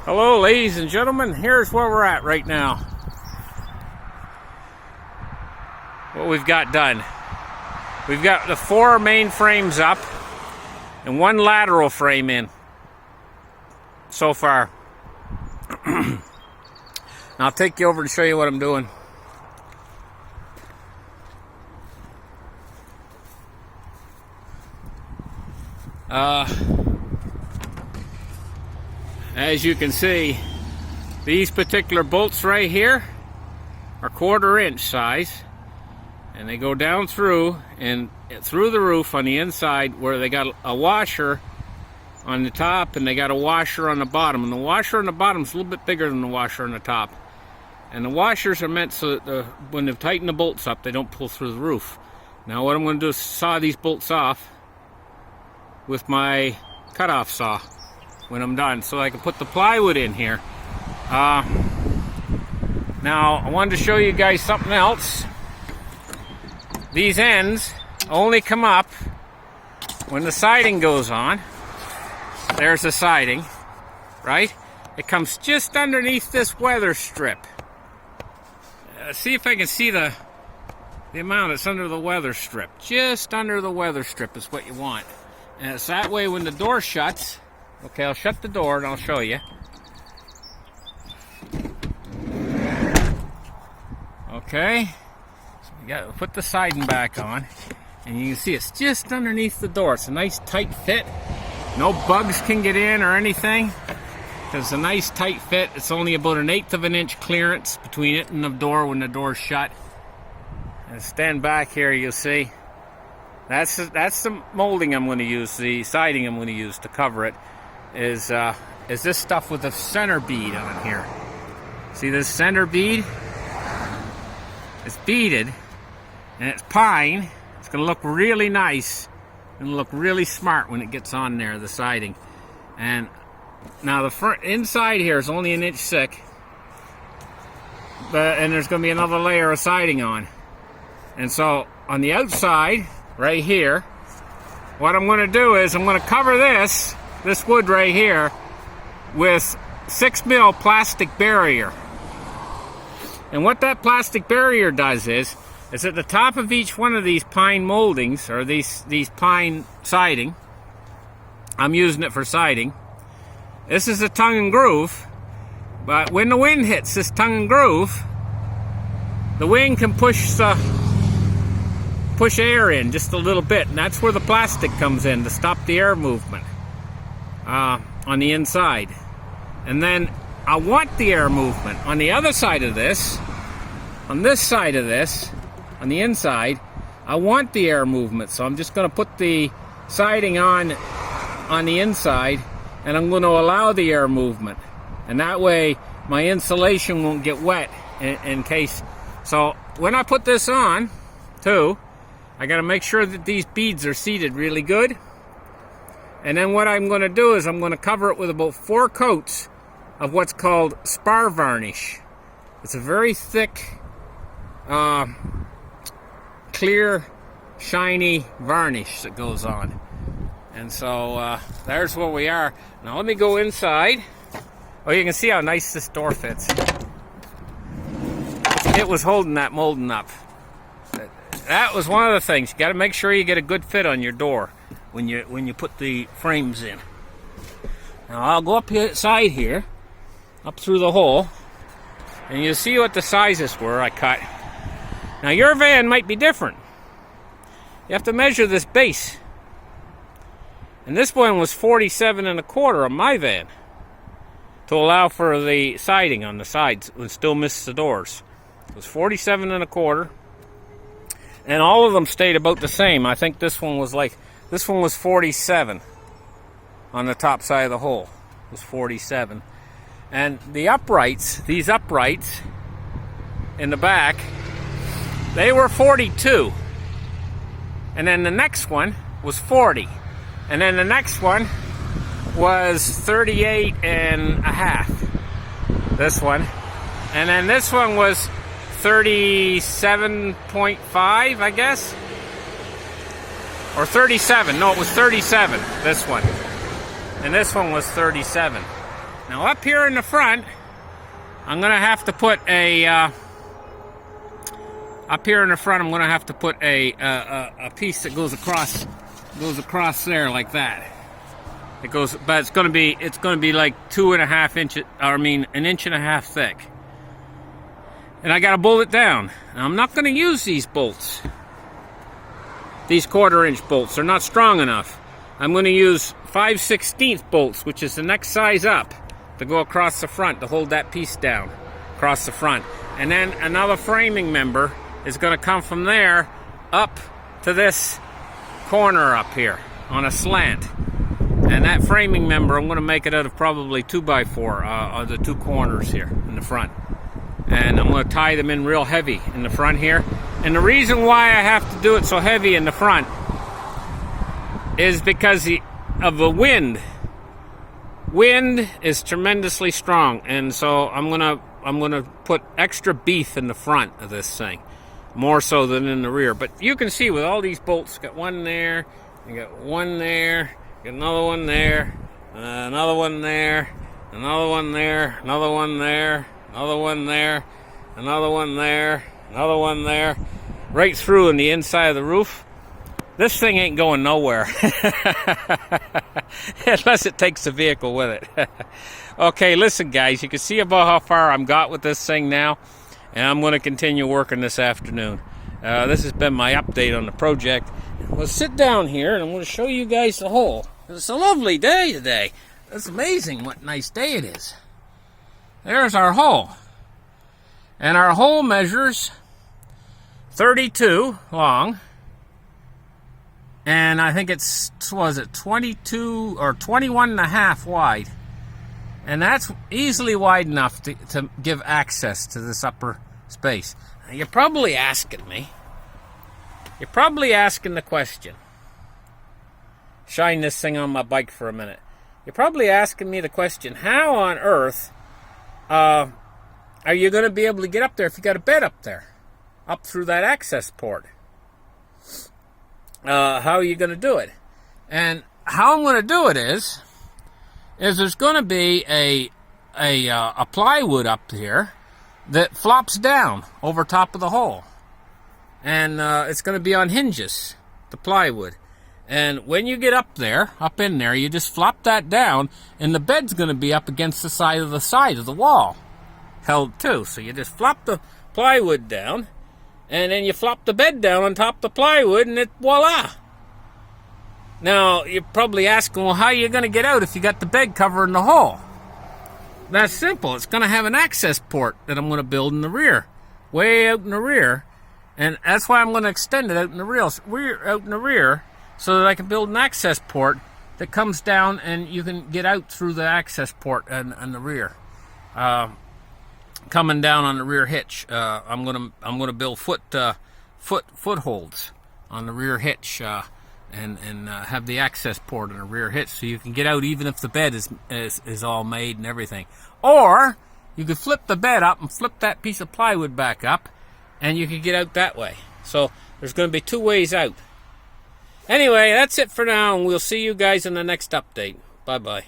Hello, ladies and gentlemen. Here's where we're at right now. What we've got done. We've got the 4 main frames up and 1 lateral frame in so far. Now I'll take you over to show you what I'm doing. As you can see, these particular bolts right here are 1/4 inch size, and they go down through and through the roof on the inside, where they got a washer on the top and they got a washer on the bottom, and the washer on the bottom is a little bit bigger than the washer on the top, and the washers are meant so that when they tighten the bolts up, they don't pull through the roof. Now what I'm going to do is saw these bolts off with my cutoff saw when I'm done, so I can put the plywood in here. Now I wanted to show you guys something else. These ends only come up when the siding goes on. There's the siding, right? It comes just underneath this weather strip. See if I can see the amount that's under the weather strip. Just under the weather strip is what you want. And it's that way when the door shuts. Okay, I'll shut the door and I'll show you. Okay, so we got to put the siding back on, and you can see it's just underneath the door. It's a nice tight fit. No bugs can get in or anything, because it's a nice tight fit. It's only about 1/8 of an inch clearance between it and the door when the door's shut. And stand back here, you'll see. That's the molding I'm going to use, the siding I'm going to use to cover it. Is this stuff with a center bead on here. See this center bead? It's beaded, and it's pine. It's going to look really nice and look really smart when it gets on there, the siding. And now the front inside here is only 1 inch thick, and there's going to be another layer of siding on. And so on the outside, right here, what I'm going to do is I'm going to cover this wood right here with 6mm plastic barrier. And what that plastic barrier does is at the top of each one of these pine moldings, or these pine siding, I'm using it for siding. This is a tongue and groove, but when the wind hits this tongue and groove, the wind can push air in just a little bit, and that's where the plastic comes in to stop the air movement on the inside. And then I want the air movement on the other side of this, on this side of this, on the inside. I want the air movement, so I'm just going to put the siding on the inside, and I'm going to allow the air movement, and that way my insulation won't get wet in case. So when I put this on too, I got to make sure that these beads are seated really good. And then what I'm going to do is I'm going to cover it with about 4 coats of what's called spar varnish. It's a very thick, clear, shiny varnish that goes on. And so there's where we are. Now let me go inside. Oh, you can see how nice this door fits. It was holding that molding up. That was one of the things. You got to make sure you get a good fit on your door when you put the frames in. Now I'll go up inside here, up through the hole, and you'll see what the sizes were I cut. Now your van might be different. You have to measure this base, and this one was 47 1/4 on my van to allow for the siding on the sides and still miss the doors. It was 47 1/4. And all of them stayed about the same. I think this one was 47 on the top side of the hole. It was 47. And the uprights, these uprights in the back, they were 42. And then the next one was 40. And then the next one was 38 1/2. This one. And then this one was 37.5, I guess, or 37. No, it was 37, this one. And this one was 37. Now up here in the front, I'm gonna have to put a a piece that goes across there like that. It goes, but it's gonna be like 2.5 inches, or I mean 1.5 inches thick. And I gotta bolt it down. Now, I'm not gonna use these bolts. These 1/4 inch bolts, they're not strong enough. I'm gonna use 5/16 bolts, which is the next size up, to go across the front to hold that piece down across the front. And then another framing member is gonna come from there up to this corner up here on a slant. And that framing member, I'm going to make it out of probably 2x4 on the two corners here in the front. And I'm going to tie them in real heavy in the front here. And the reason why I have to do it so heavy in the front is because of the wind. Wind is tremendously strong, and so I'm gonna put extra beef in the front of this thing, more so than in the rear. But you can see with all these bolts, got one there, you got one there. Get another one there, another one there, another one there, another one there, another one there, another one there, another one there, right through in the inside of the roof. This thing ain't going nowhere unless it takes the vehicle with it. Okay, listen guys, you can see about how far I'm got with this thing now, and I'm going to continue working this afternoon. This has been my update on the project. We'll sit down here and I'm going to show you guys the hole. It's a lovely day today. It's amazing what a nice day it is. There's our hole. And our hole measures 32 long. And I think it's, was it 22 or 21.5 wide. And that's easily wide enough to give access to this upper space. Now, you're probably asking me. You're probably asking the question. Shine this thing on my bike for a minute. You're probably asking me the question, how on earth are you going to be able to get up there if you got a bed up there? Up through that access port. How are you going to do it? And how I'm going to do it is there's going to be a plywood up here that flops down over top of the hole. And it's going to be on hinges, the plywood. And when you get up in there, you just flop that down, and the bed's going to be up against the side of the wall, held too. So you just flop the plywood down, and then you flop the bed down on top of the plywood, and voila. Now, you're probably asking, well, how are you going to get out if you got the bed covering the hole? That's simple. It's going to have an access port that I'm going to build in the rear, way out in the rear. And that's why I'm going to extend it out in the rear, so that I can build an access port that comes down and you can get out through the access port and the rear. Coming down on the rear hitch, I'm gonna build footholds on the rear hitch and have the access port on the rear hitch, so you can get out even if the bed is all made and everything. Or you could flip the bed up and flip that piece of plywood back up, and you can get out that way. So there's going to be two ways out. Anyway, that's it for now, and we'll see you guys in the next update. Bye-bye.